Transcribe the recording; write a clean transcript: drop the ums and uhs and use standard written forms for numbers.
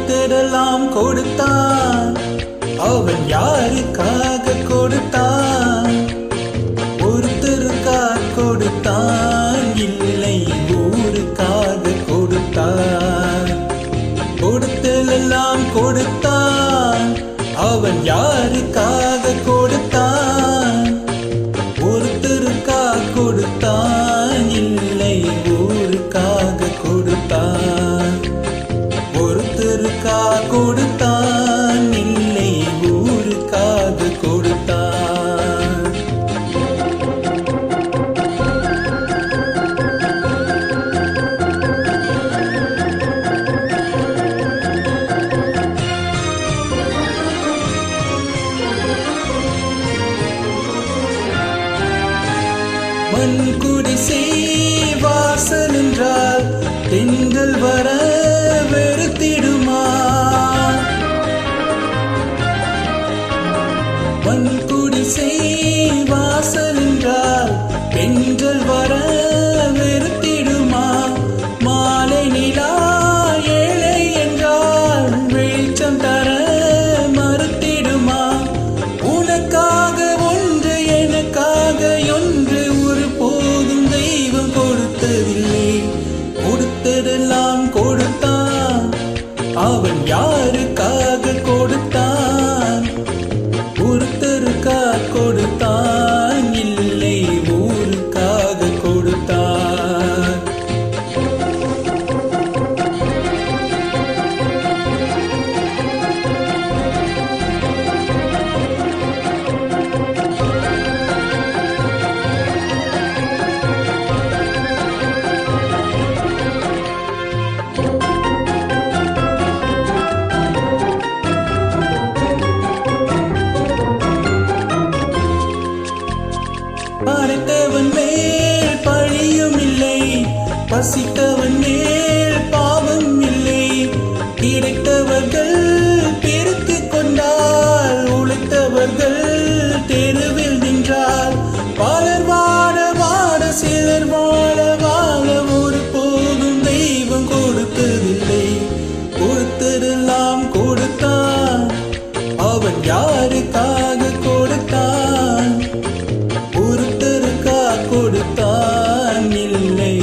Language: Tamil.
கொடுத்ததெல்லாம் கொடுத்தான். அவன் யாருக்காக கொடுத்தான்? ஒருத்தருக்காக கொடுத்தான், இல்லை ஊருக்காக கொடுத்தான். கொடுத்ததெல்லாம் கொடுத்தான். அவன் யாருக்காக கொடுத்தான்? ஒருத்தருக்காக கொடுத்தான், இல்லை ஊருக்காக கொடுத்தான். ஒருத்தருக்காக கொடுத்தான், இல்லை ஊருக்காக கொடுத்தான். மண் குடிசை வாசல் என்றால் தென்றல் வர வெறுத்திடுமா? மண் குடிசை வாசல் என்றால் தென்றல் வர வெறுத்திடுமா? மாலை நிலா ஏழை என்றால் வெளிச்சம் தர மறுத்திடுமா? உனக்காக ஒன்று எனக்காக ஒன்று ஒரு போதும் தெய்வம் கொடுத்ததில்லை. கொடுத்ததெல்லாம் கொடுத்தான். அவன் யாருக்காக கொடுத்தான்? ஒருத்தருக்காக கொடுத்தான், இல்லை ஊருக்காக கொடுத்தான். படைத்தவன் மேல் பழியும் இல்லை, பசித்தவன் மேல் பாவம் இல்லை. கிடைத்தவர்கள் பிரித்துக் கொண்டால், உழைத்தவர்கள் தெருவில் நின்றால், பலர் வாட வாட சிலர் வாழ வாழ ஒரு போதும் தெய்வம் கொடுத்ததில்லை. கொடுத்ததெல்லாம் கொடுத்தான். அவன் யாருக்காக கொடுத்தான்? ஒருத்தருக்காக கொடுத்தான், இல்லை